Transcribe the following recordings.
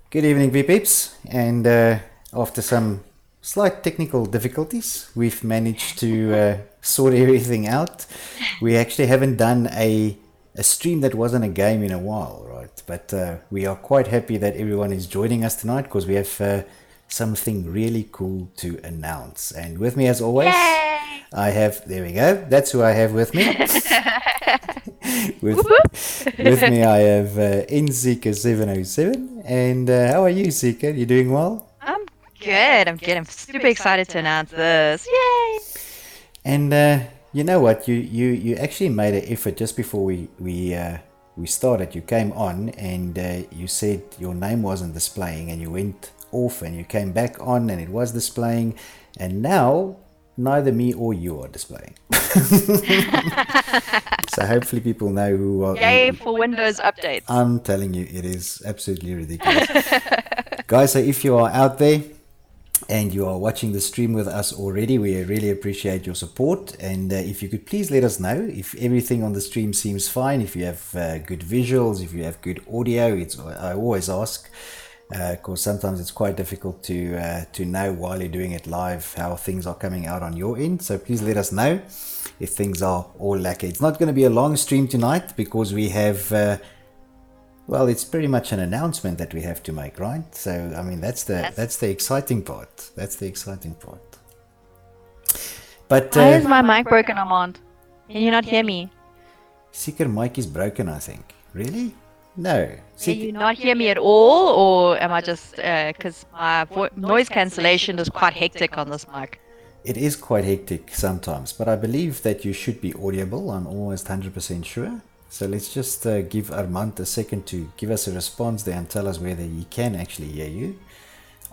Good evening, peeps. And after some slight technical difficulties, we've managed to sort everything out. We actually haven't done a stream that wasn't a game in a while, right? But we are quite happy that everyone is joining us tonight because we have something really cool to announce. And with me, as always, Yay! I have, there we go, that's who I have with me. With with me, I have NZika707. And how are you, Zika? You doing well? I'm good. I'm good. I'm super excited to announce this. Yay! And you know what? You actually made an effort just before we started. You came on and you said your name wasn't displaying, and you went off and you came back on and it was displaying, and now neither me or you are displaying. So hopefully people know who are. Yay for Windows updates. I'm telling you, it is absolutely ridiculous. Guys, so if you are out there and you are watching the stream with us already, we really appreciate your support. And if you could please let us know if everything on the stream seems fine, if you have good visuals, if you have good audio. I always ask, because sometimes it's quite difficult to know while you're doing it live how things are coming out on your end. So please let us know if things are all lacking. It's not going to be a long stream tonight because we have well, it's pretty much an announcement that we have to make, right? So I mean that's the exciting part. That's the exciting part. But Why is my mic broken, Armand? Can you not hear me? Seeker mic is broken, I think. Really? No. Can you not hear me at all, or am I just because my noise cancellation is quite hectic on this mic? It is quite hectic sometimes, but I believe that you should be audible. I'm almost 100% sure. So let's just give Armand a second to give us a response there and tell us whether he can actually hear you.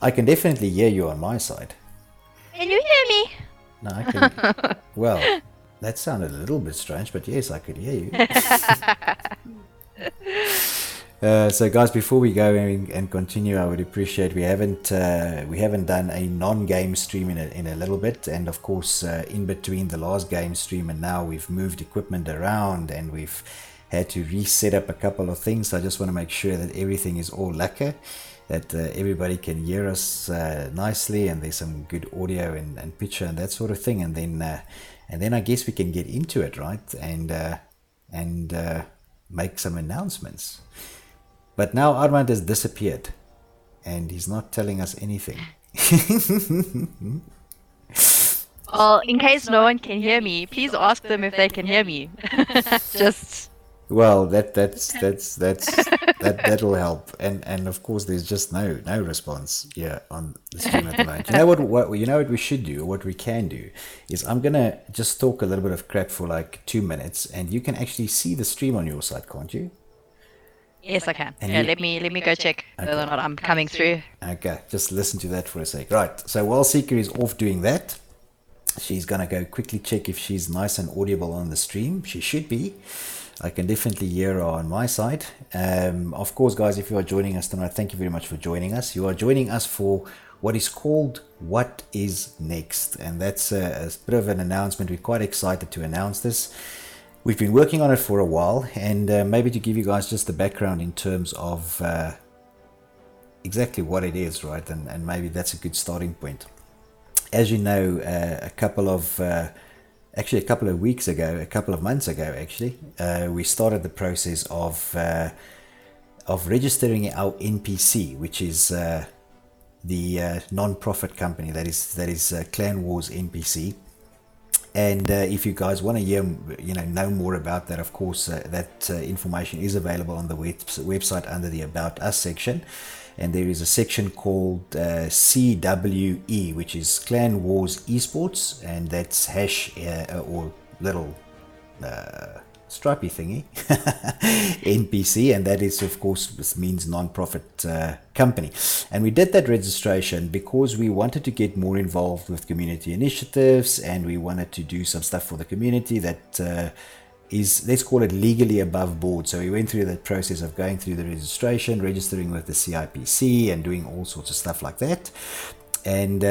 I can definitely hear you on my side. Can you hear me? No, I can. Well, that sounded a little bit strange, but yes, I could hear you. So guys, before we go and continue, I would appreciate we haven't done a non-game stream in a little bit, and of course in between the last game stream and now we've moved equipment around and we've had to reset up a couple of things. So I just want to make sure that everything is all lekker, that everybody can hear us nicely, and there's some good audio and picture and that sort of thing, and then I guess we can get into it, right, and make some announcements. But now Armand has disappeared and he's not telling us anything. Well, in case no one can hear me, please ask them if they can hear me. Just Well, that'll help. And of course there's just no response here on the stream at the moment. You know what we should do, or what we can do, is I'm gonna just talk a little bit of crap for like 2 minutes and you can actually see the stream on your side, can't you? yes, I can. And Yeah, you- let me go check whether or not I'm coming through. Okay, just listen to that for a sec. Right, so while Seeker is off doing that, she's gonna go quickly check if she's nice and audible on the stream. She should be. I can definitely hear her on my side. Of course, guys, if you are joining us tonight, thank you very much for joining us. You are joining us for what is called What Is Next, and that's a bit of an announcement. We're quite excited to announce this. We've been working on it for a while, and maybe to give you guys just the background in terms of exactly what it is, right? And maybe that's a good starting point. As you know, a couple of weeks ago, a couple of months ago, actually, we started the process of registering our NPC, which is the non-profit company that is Clan Wars NPC. And if you guys want to hear, know more about that, of course, that information is available on the website under the About Us section. And there is a section called CWE, which is Clan Wars Esports, and that's hash or little stripey thingy NPC, and that is, of course, this means non-profit company. And we did that registration because we wanted to get more involved with community initiatives, and we wanted to do some stuff for the community that is, let's call it, legally above board. So we went through that process of going through the registration, registering with the CIPC, and doing all sorts of stuff like that. And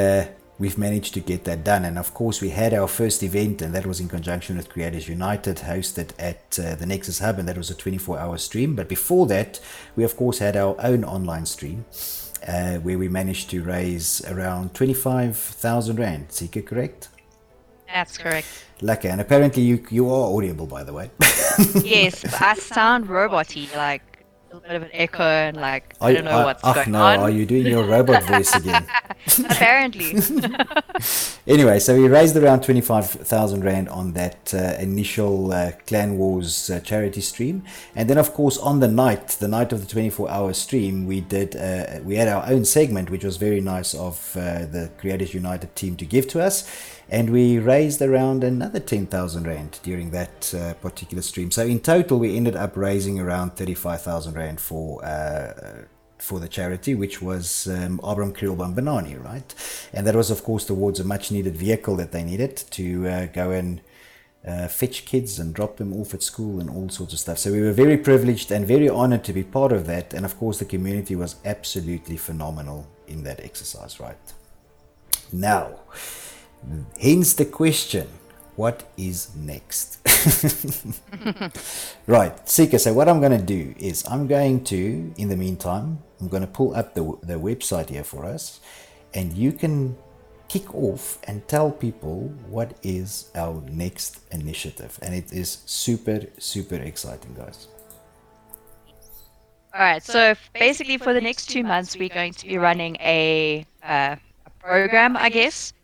we've managed to get that done. And of course, we had our first event, and that was in conjunction with Creators United, hosted at the Nexus Hub, and that was a 24-hour stream. But before that, we of course had our own online stream, where we managed to raise around 25,000 Rand. Sika, correct? That's correct. Lucky. And apparently you are audible, by the way. Yes, but I sound robot-y, like a little bit of an echo and like I don't know what's going on. Are you doing your robot voice again? Apparently. Anyway, so we raised around 25,000 Rand on that initial Clan Wars charity stream. And then, of course, on the night of the 24-hour stream, we had our own segment, which was very nice of the Creators United team to give to us. And we raised around another 10,000 Rand during that particular stream. So in total, we ended up raising around 35,000 Rand for the charity, which was Abram Kriel Banani, right? And that was, of course, towards a much needed vehicle that they needed to go and fetch kids and drop them off at school and all sorts of stuff. So we were very privileged and very honored to be part of that. And of course, the community was absolutely phenomenal in that exercise, right? Now, hence the question, what is next? Right, Sika, so what I'm going to do is I'm going to, in the meantime, I'm going to pull up the website here for us, and you can kick off and tell people what is our next initiative. And it is super, super exciting, guys. All right, so basically for the next 2 months, we're going to be running a program, I guess,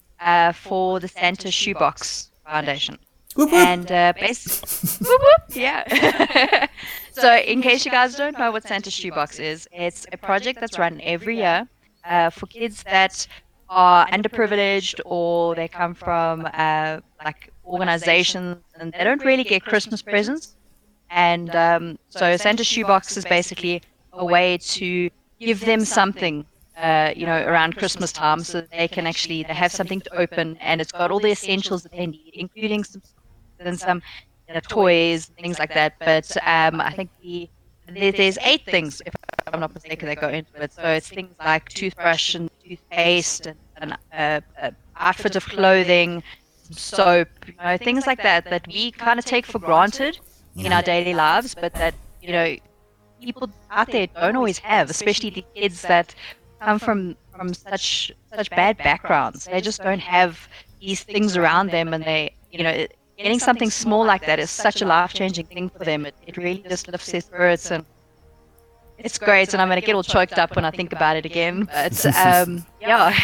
for the Santa Shoebox Foundation. Whoop, whoop. And whoop, whoop, yeah. So in case you guys don't know what Santa Shoebox is, it's a project that's run every year for kids that are underprivileged or they come from like organizations and they don't really get Christmas presents. And so Santa Shoebox is basically a way to give them something around Christmas time, so that they have something to open, and it's got all the essentials that they need, including some toys, things like that. But I think there's 8 things, if I'm not mistaken, that go into it. So it's things like toothbrush and toothpaste and outfit of clothing, soap, things like that we kind of take for granted in our daily lives, but that people out there don't always have, especially the kids that come from such bad backgrounds. They just don't have these things around them, and they getting something small like that is such a life-changing thing for them. It really just lifts their spirits, and it's great. And I'm gonna get all choked up when I think about it again. But yeah,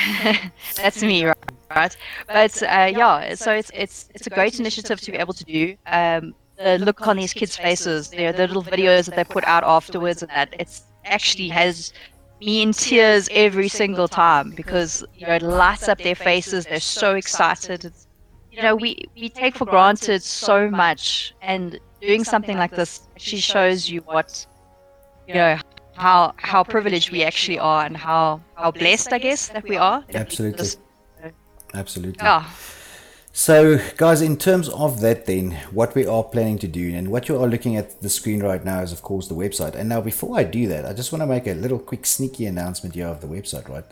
that's me, right? But yeah, so it's a great initiative to be able to do. The look on these kids' faces, the little videos that they put out afterwards, and that it's actually has me in tears every single time, because it lights up their faces. They're so excited. It's, we take for granted so much, and doing something like this actually shows you what how privileged we actually are, and how blessed, I guess, that we are. Absolutely. Absolutely. Yeah. So, guys, in terms of that then, what we are planning to do, and what you are looking at the screen right now is, of course, the website. And now, before I do that, I just want to make a little quick sneaky announcement here of the website, right?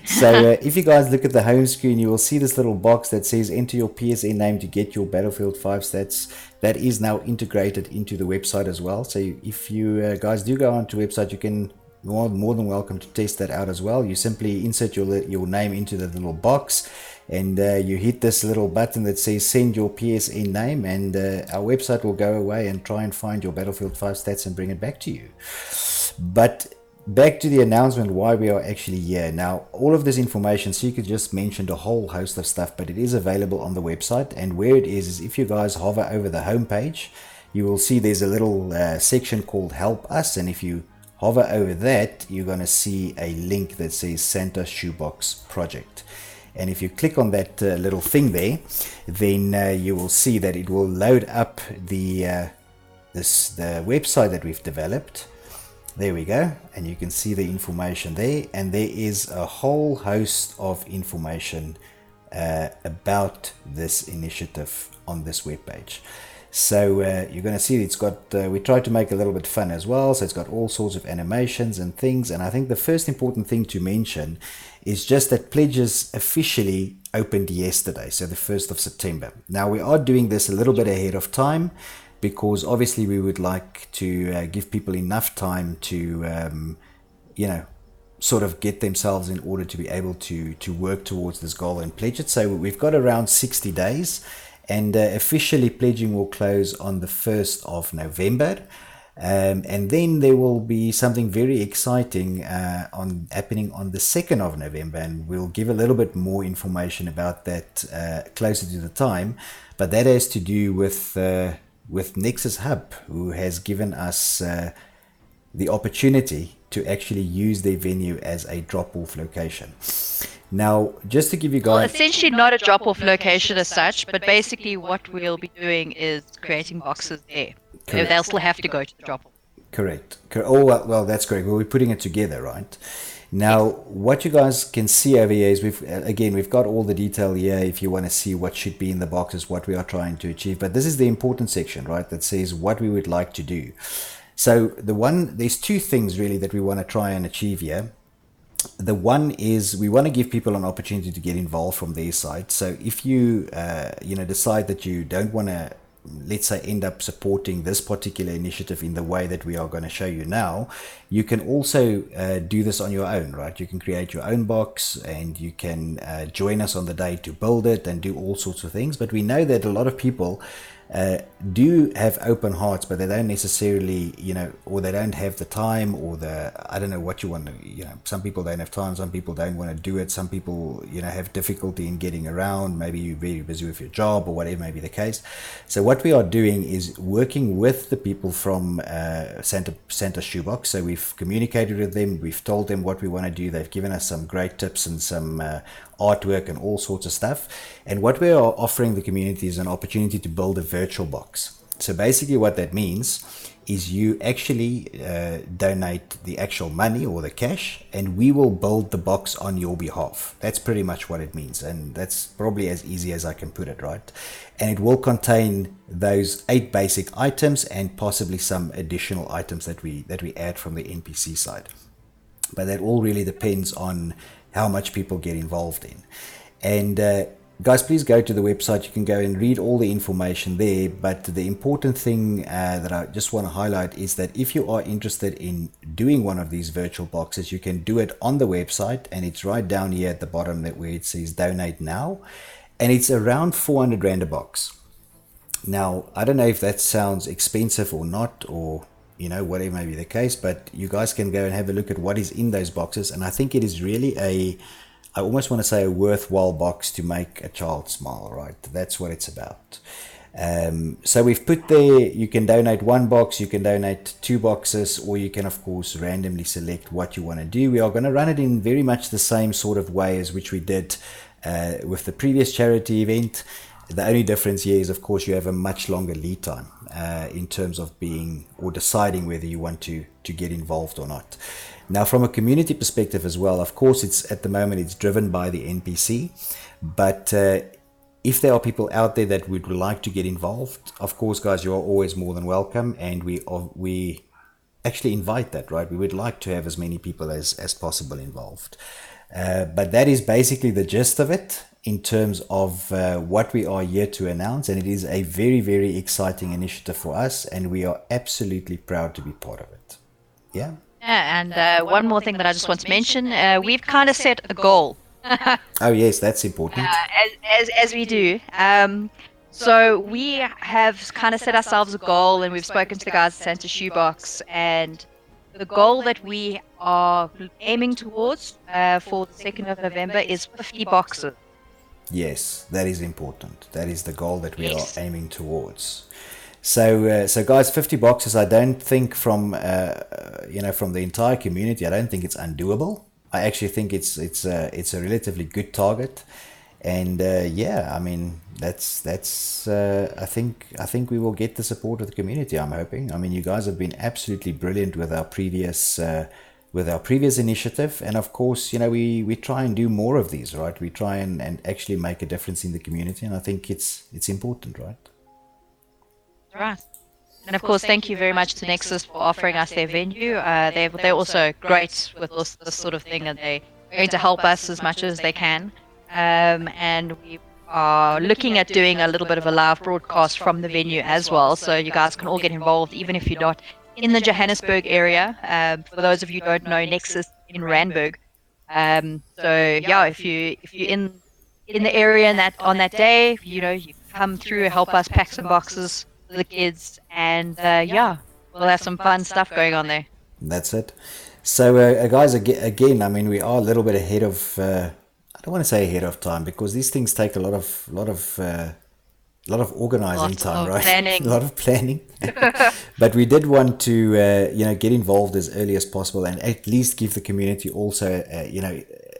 So, if you guys look at the home screen, you will see this little box that says enter your PSN name to get your Battlefield 5 stats. That is now integrated into the website as well. So, if you guys do go onto the website, you can more than welcome to test that out as well. You simply insert your name into the little box, and you hit this little button that says send your PSN name, and our website will go away and try and find your Battlefield 5 stats and bring it back to you. But back to the announcement why we are actually here. Now, all of this information, so you could just mention a whole host of stuff, but it is available on the website. And where it is if you guys hover over the home page, you will see there's a little section called Help Us, and if you hover over that, you're going to see a link that says Santa Shoebox Project. And if you click on that little thing there, then you will see that it will load up the website that we've developed. There we go, and you can see the information there, and there is a whole host of information about this initiative on this webpage. So you're going to see it's got, we tried to make it a little bit fun as well. So it's got all sorts of animations and things. And I think the first important thing to mention is just that pledges officially opened yesterday, so the 1st of September. Now we are doing this a little bit ahead of time because obviously we would like to give people enough time to, you know, sort of get themselves in order to be able to work towards this goal and pledge it. So we've got around 60 days, and officially pledging will close on the 1st of November. And then there will be something very exciting happening on the 2nd of November, and we'll give a little bit more information about that closer to the time. But that has to do with Nexus Hub, who has given us the opportunity to actually use their venue as a drop-off location. Now, just to give you Well, guys... essentially not a drop-off location as such, but basically what we'll be doing is creating boxes there. Correct. They'll still have to go to the drop-off. Correct. Oh, well, that's correct. Well, we're putting it together, right? Now, what you guys can see over here is we've got all the detail here if you want to see what should be in the boxes, what we are trying to achieve. But this is the important section, right, that says what we would like to do. So there's two things really that we want to try and achieve here. The one is we want to give people an opportunity to get involved from their side. So if you decide that you don't want to, let's say, end up supporting this particular initiative in the way that we are going to show you now, you can also do this on your own, right? You can create your own box, and you can join us on the day to build it and do all sorts of things. But we know that a lot of people do have open hearts, but they don't necessarily, or they don't have the time, or I don't know what you want to, some people don't have time, some people don't want to do it, some people, have difficulty in getting around, maybe you're very busy with your job or whatever may be the case. So what we are doing is working with the people from Santa Shoebox. So we've communicated with them, we've told them what we want to do, they've given us some great tips and some artwork and all sorts of stuff. And what we are offering the community is an opportunity to build a virtual box. So basically what that means is you actually donate the actual money or the cash, and we will build the box on your behalf. That's pretty much what it means, and that's probably as easy as I can put it, right? And it will contain those 8 basic items and possibly some additional items that we add from the NPC side. But that all really depends on how much people get involved in. And guys, please go to the website. You can go and read all the information there. But the important thing that I just want to highlight is that if you are interested in doing one of these virtual boxes, you can do it on the website, and it's right down here at the bottom where it says donate now, and it's around 400 Rand a box. Now, I don't know if that sounds expensive or not, or whatever may be the case, but you guys can go and have a look at what is in those boxes. And I think it is really I almost want to say a worthwhile box to make a child smile, right? That's what it's about. So we've put there, you can donate 1 box, you can donate 2 boxes, or you can of course randomly select what you want to do. We are going to run it in very much the same sort of way as which we did with the previous charity event. The only difference here is, of course, you have a much longer lead time in terms of deciding whether you want to get involved or not. Now, from a community perspective as well, of course, at the moment it's driven by the NPC, but if there are people out there that would like to get involved, of course, guys, you are always more than welcome, and we actually invite that, right? We would like to have as many people as possible involved. But that is basically the gist of it in terms of what we are here to announce, and it is a very, very exciting initiative for us, and we are absolutely proud to be part of it. Yeah. Yeah, and one more thing that I just want to mention, we've kind of set a goal. Oh yes, that's important. As we do. So we have kind of set ourselves a goal, and we've spoken to the guys at Santa Shoebox, and the goal that we are aiming towards for the 2nd of November is 50 boxes. Yes, that is important. That is the goal that we are aiming towards. So guys, 50 boxes. I don't think from the entire community, I don't think it's undoable. I actually think it's a relatively good target, and I mean that's I think we will get the support of the community. I'm hoping. I mean, you guys have been absolutely brilliant with our previous initiative, and of course, we try and do more of these, right? We try and actually make a difference in the community, and I think it's important, right? Right. And of course, thank you very much to Nexus for offering us their venue. They're also great with this sort of thing, and they're going to help us as much as they can. And we are looking at doing a little bit of a live broadcast from the venue as well, so you guys can all get involved, even if you're not in the Johannesburg area. For those of you who don't know, Nexus in Randburg. So yeah, if you're in the area in that on that day, you come through, help us pack some boxes for the kids, and yeah, we'll have some fun stuff going on there. That's it. So, guys, again, I mean, we are a little bit ahead of. I don't want to say ahead of time because these things take a lot of organizing Lots time, of right? A planning. lot of planning. But we did want to, get involved as early as possible and at least give the community also,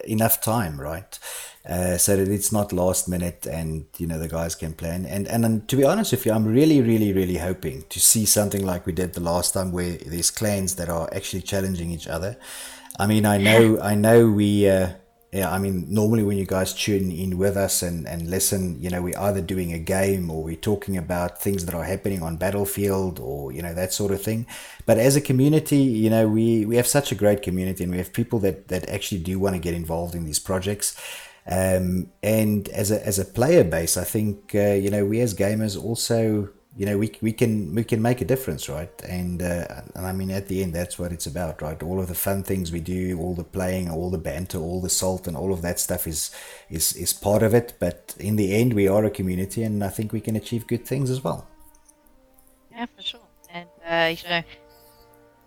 enough time, right? So that it's not last minute and, the guys can plan. And to be honest with you, I'm really, really, really hoping to see something like we did the last time where there's clans that are actually challenging each other. I mean, I know we, yeah, I mean, normally when you guys tune in with us and listen, we're either doing a game or we're talking about things that are happening on Battlefield or, that sort of thing. But as a community, we have such a great community and we have people that actually do want to get involved in these projects. And as a player base, I think, we as gamers also, we can make a difference, right? And I mean, at the end, that's what it's about, right? All of the fun things we do, all the playing, all the banter, all the salt, and all of that stuff is part of it. But in the end, we are a community, and I think we can achieve good things as well. Yeah, for sure. And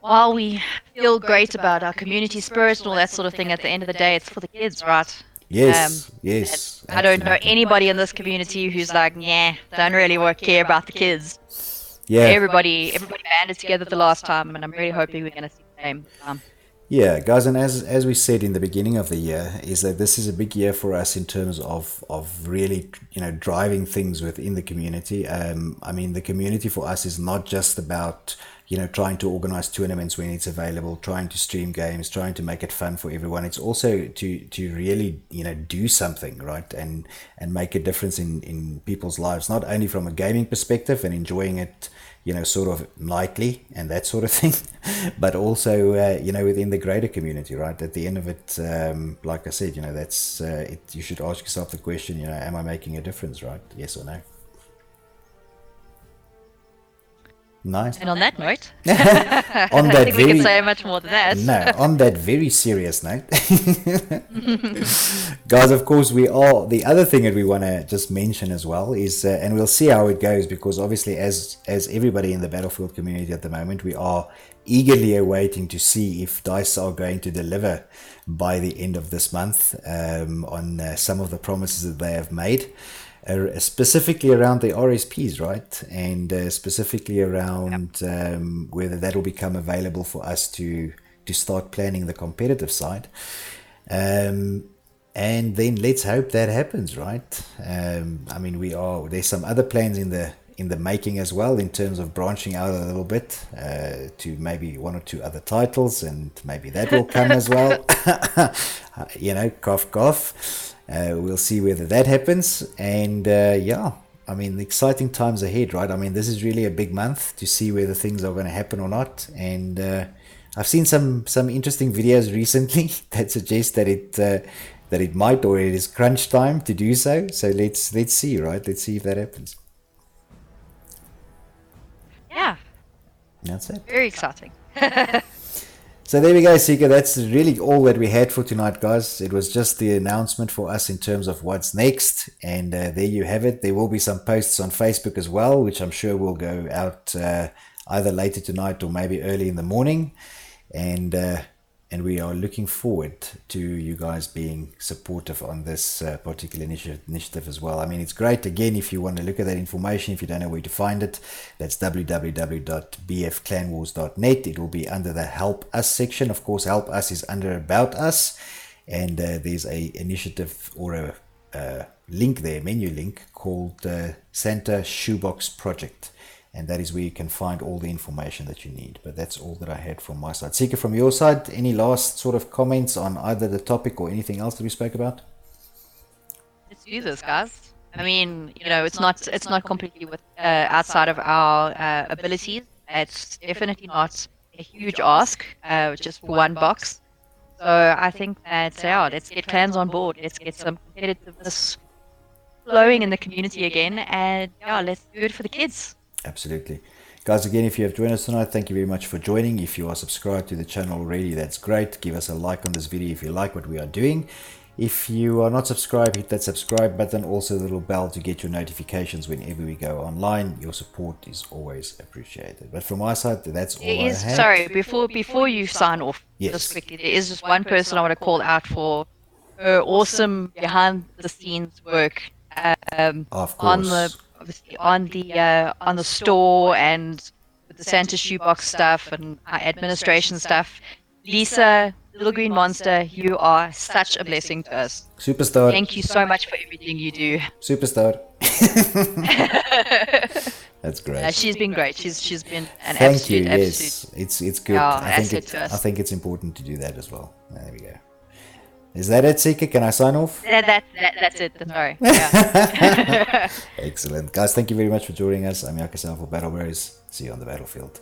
while we feel great about our community spirit and all that sort of thing, at the end of the day, it's for the kids, right? Um, Yes, and yes, I don't know absolutely. anybody in this community who's like, yeah, don't really care about the kids. Yeah. Everybody banded together the last time, and I'm really hoping we're going to see the same this time. Yeah, guys, and as we said in the beginning of the year, is that this is a big year for us in terms of really driving things within the community. I mean, the community for us is not just about trying to organize tournaments when it's available, trying to stream games, trying to make it fun for everyone. It's also to really do something, right, and make a difference in people's lives, not only from a gaming perspective and enjoying it sort of nightly and that sort of thing, but also, within the greater community, right? At the end of it, like I said, that's it. You should ask yourself the question, am I making a difference, right? Yes or no? Nice. And on that note, On I that think we can very say much more than No, that. on that very serious note, guys, of course, we are the other thing that we want to just mention as well is, and we'll see how it goes because obviously, as everybody in the Battlefield community at the moment, we are eagerly awaiting to see if DICE are going to deliver by the end of this month on some of the promises that they have made. Specifically around the RSPs, right? And specifically Yep. around whether that will become available for us to start planning the competitive side. Um, and then let's hope that happens, right? I mean, there's some other plans in the making as well in terms of branching out a little bit to maybe one or two other titles, and maybe that will come as well. Cough, cough. We'll see whether that happens. And yeah, I mean, exciting times ahead, right? I mean, this is really a big month to see whether things are going to happen or not. And I've seen some interesting videos recently that suggest that it might, or it is crunch time to do so. So let's see, right? Let's see if that happens. Yeah, That's it. very exciting. So there we go, Sika. That's really all that we had for tonight, guys. It was just the announcement for us in terms of what's next. And there you have it. There will be some posts on Facebook as well, which I'm sure will go out either later tonight or maybe early in the morning. And we are looking forward to you guys being supportive on this particular initiative as well. I mean, it's great. Again, if you want to look at that information, if you don't know where to find it, that's www.bfclanwars.net. It will be under the Help Us section. Of course, Help Us is under About Us, and there's a initiative or a link there, menu link called Santa Shoebox Project. And that is where you can find all the information that you need. But that's all that I had from my side. Sika, from your side, any last sort of comments on either the topic or anything else that we spoke about? Let's do this, guys. I mean, it's not completely with outside of our abilities. It's definitely not a huge ask, just for one box. So I think that, yeah, let's get clans on board. Let's get some competitiveness flowing in the community again, and yeah, let's do it for the kids. Absolutely. Guys, again, if you have joined us tonight, thank you very much for joining. If you are subscribed to the channel already, that's great. Give us a like on this video if you like what we are doing. If you are not subscribed, hit that subscribe button, also the little bell to get your notifications whenever we go online. Your support is always appreciated. But from my side, that's all I had. Sorry, before you sign off, just Yes. quickly, there is just one person I want to call out for her awesome behind the scenes work, um, Of on the course. obviously on the store and with the Santa shoebox stuff and administration stuff. Lisa, Little Green Monster, you are such a blessing to us. Superstar. Thank you so much for everything you do. Superstar. That's great. She's been great. She's been an Thank you. absolute, Yes, it's good. yeah, I think asset to us. I think it's important to do that as well. There we go. Is that it, Seeker? Can I sign off? That's it. Sorry. Yeah. Excellent. Guys, thank you very much for joining us. I'm Yakasal for Battle Bros. See you on the battlefield.